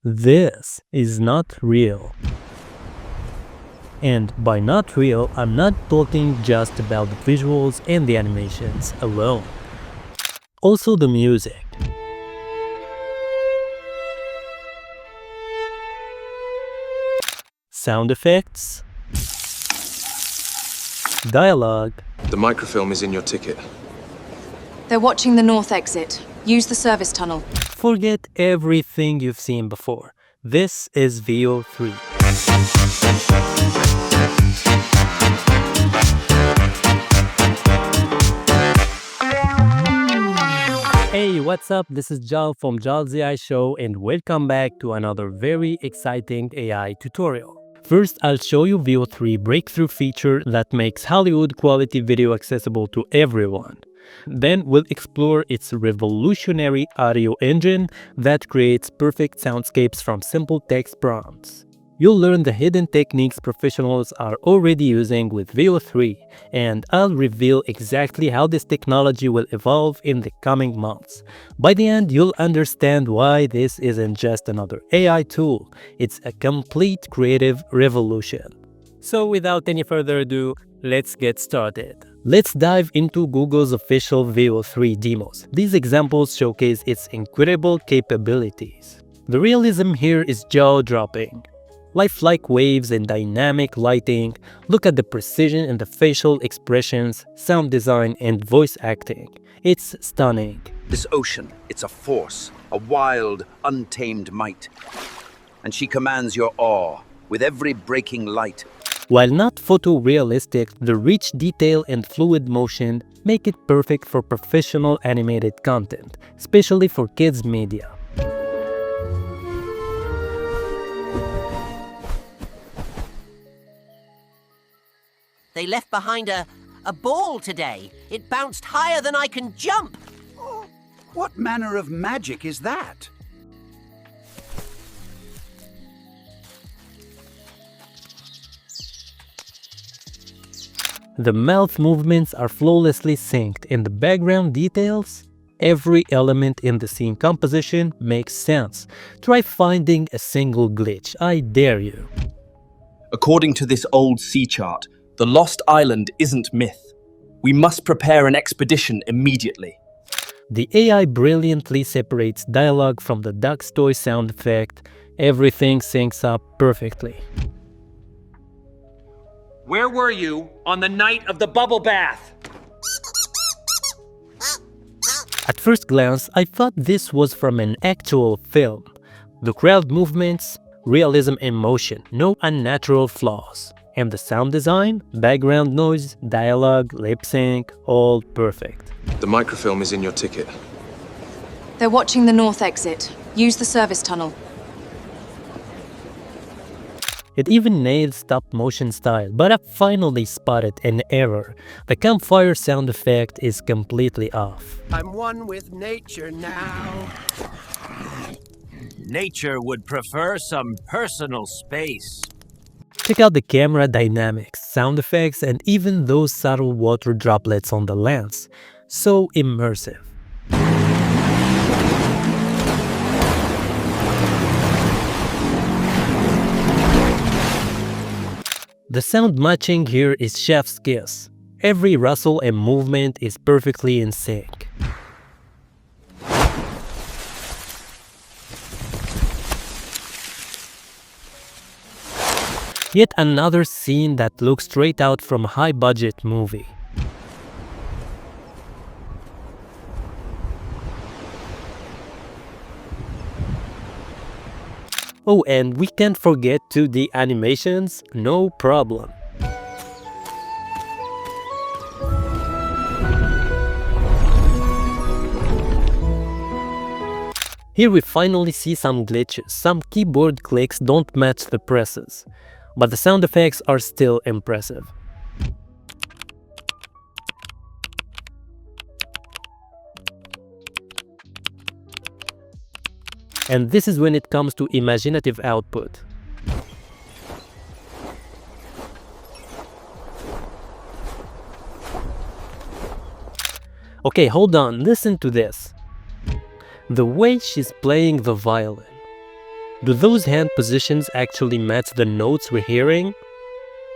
This is not real. And by not real, I'm not talking just about the visuals and the animations alone. Also the music. Sound effects. Dialogue. The microfilm is in your ticket. They're watching the north exit. Use the service tunnel. Forget everything you've seen before. This is Veo3. Hey, what's up? This is Jal from Jal's AI Show and welcome back to another very exciting AI tutorial. First, I'll show you Veo3 breakthrough feature that makes Hollywood quality video accessible to everyone. Then we'll explore its revolutionary audio engine that creates perfect soundscapes from simple text prompts. You'll learn the hidden techniques professionals are already using with Veo3, and I'll reveal exactly how this technology will evolve in the coming months. By the end, you'll understand why this isn't just another AI tool, it's a complete creative revolution. So without any further ado, let's get started. Let's dive into Google's official Veo3 demos. These examples showcase its incredible capabilities. The realism here is jaw-dropping. Lifelike waves and dynamic lighting, look at the precision in the facial expressions, sound design, and voice acting. It's stunning. This ocean, it's a force, a wild, untamed might. And she commands your awe with every breaking light. While not photorealistic, the rich detail and fluid motion make it perfect for professional animated content, especially for kids media. They left behind a ball today. It bounced higher than I can jump. Oh, what manner of magic is that? The mouth movements are flawlessly synced, and the background details, every element in the scene composition makes sense. Try finding a single glitch, I dare you. According to this old sea chart, the lost island isn't myth. We must prepare an expedition immediately. The AI brilliantly separates dialogue from the duck's toy sound effect. Everything syncs up perfectly. Where were you on the night of the bubble bath? At first glance, I thought this was from an actual film. The crowd movements, realism in motion, no unnatural flaws. And the sound design, background noise, dialogue, lip sync, all perfect. The microfilm is in your ticket. They're watching the north exit. Use the service tunnel. It even nails stop-motion style, but I finally spotted an error. The campfire sound effect is completely off. I'm one with nature now. Nature would prefer some personal space. Check out the camera dynamics, sound effects, and even those subtle water droplets on the lens. So immersive. The sound matching here is chef's kiss. Every rustle and movement is perfectly in sync. Yet another scene that looks straight out from a high-budget movie. Oh, and we can't forget 2D animations, no problem. Here we finally see some glitches, some keyboard clicks don't match the presses. But the sound effects are still impressive. And this is when it comes to imaginative output. Okay, hold on, listen to this. The way she's playing the violin. Do those hand positions actually match the notes we're hearing?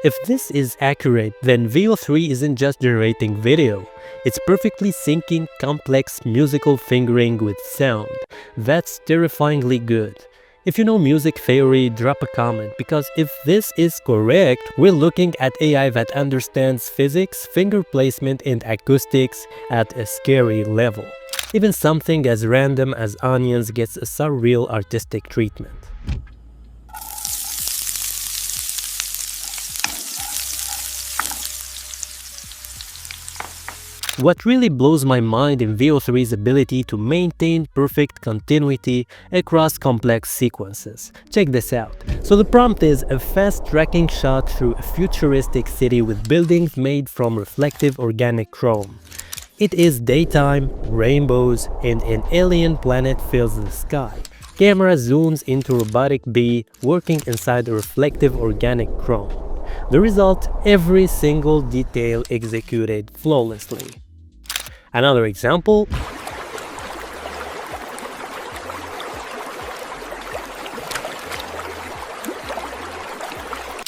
If this is accurate, then Veo3 isn't just generating video. It's perfectly syncing complex musical fingering with sound. That's terrifyingly good. If you know music theory, drop a comment, because if this is correct, we're looking at AI that understands physics, finger placement, and acoustics at a scary level. Even something as random as onions gets a surreal artistic treatment. What really blows my mind in Veo3's ability to maintain perfect continuity across complex sequences. Check this out. So the prompt is a fast tracking shot through a futuristic city with buildings made from reflective organic chrome. It is daytime, rainbows, and an alien planet fills the sky. Camera zooms into robotic bee working inside a reflective organic chrome. The result, every single detail executed flawlessly. Another example.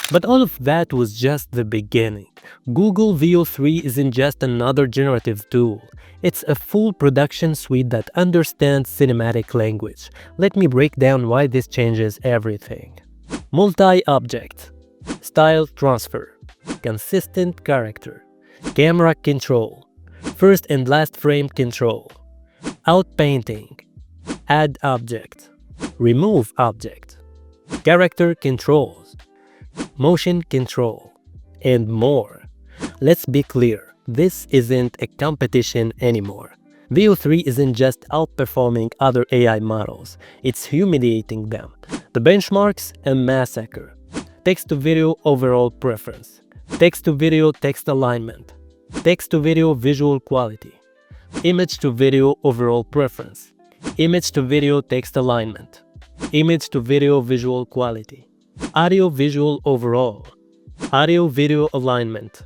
But all of that was just the beginning. Google Veo3 isn't just another generative tool. It's a full production suite that understands cinematic language. Let me break down why this changes everything. Multi-object, style transfer, consistent character, camera control, first and last frame control, outpainting, add object, remove object, character controls, motion control, and more. Let's be clear, this isn't a competition anymore. Veo3 isn't just outperforming other AI models, it's humiliating them. The benchmarks, a massacre. Text-to-video overall preference, text-to-video text alignment, text-to-video visual quality, image-to-video overall preference, image-to-video text alignment, image-to-video visual quality, audio-visual overall, audio-video alignment,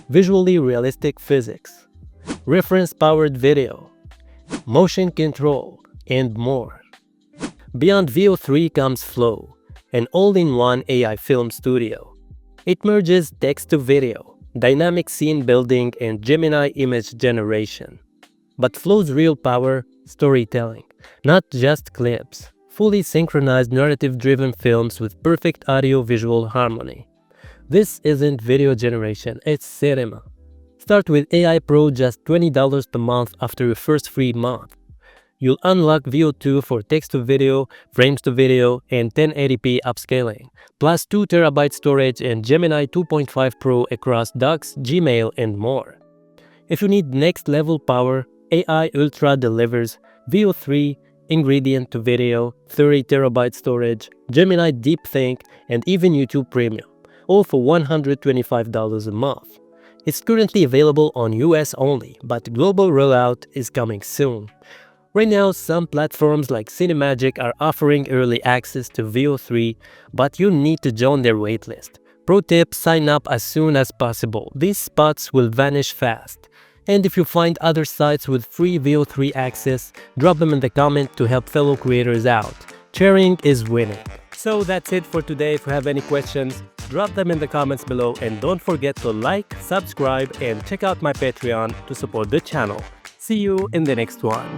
visually realistic physics, reference-powered video, motion control, and more. Beyond Veo3 comes Flow, an all-in-one AI film studio. It merges text-to-video, dynamic scene building, and Gemini image generation. But Flow's real power, storytelling, not just clips. Fully synchronized narrative-driven films with perfect audio-visual harmony. This isn't video generation, it's cinema. Start with AI Pro just $20 per month after your first free month. You'll unlock Veo2 for text-to-video, frames-to-video, and 1080p upscaling, plus 2TB storage and Gemini 2.5 Pro across Docs, Gmail, and more. If you need next-level power, AI Ultra delivers Veo3, ingredient-to-video, 30TB storage, Gemini DeepThink, and even YouTube Premium, all for $125 a month. It's currently available on US only, but global rollout is coming soon. Right now, some platforms like Cinemagic are offering early access to Veo3, but you need to join their waitlist. Pro tip, sign up as soon as possible. These spots will vanish fast. And if you find other sites with free Veo3 access, drop them in the comment to help fellow creators out. Sharing is winning. So that's it for today. If you have any questions, drop them in the comments below, and don't forget to like, subscribe, and check out my Patreon to support the channel. See you in the next one.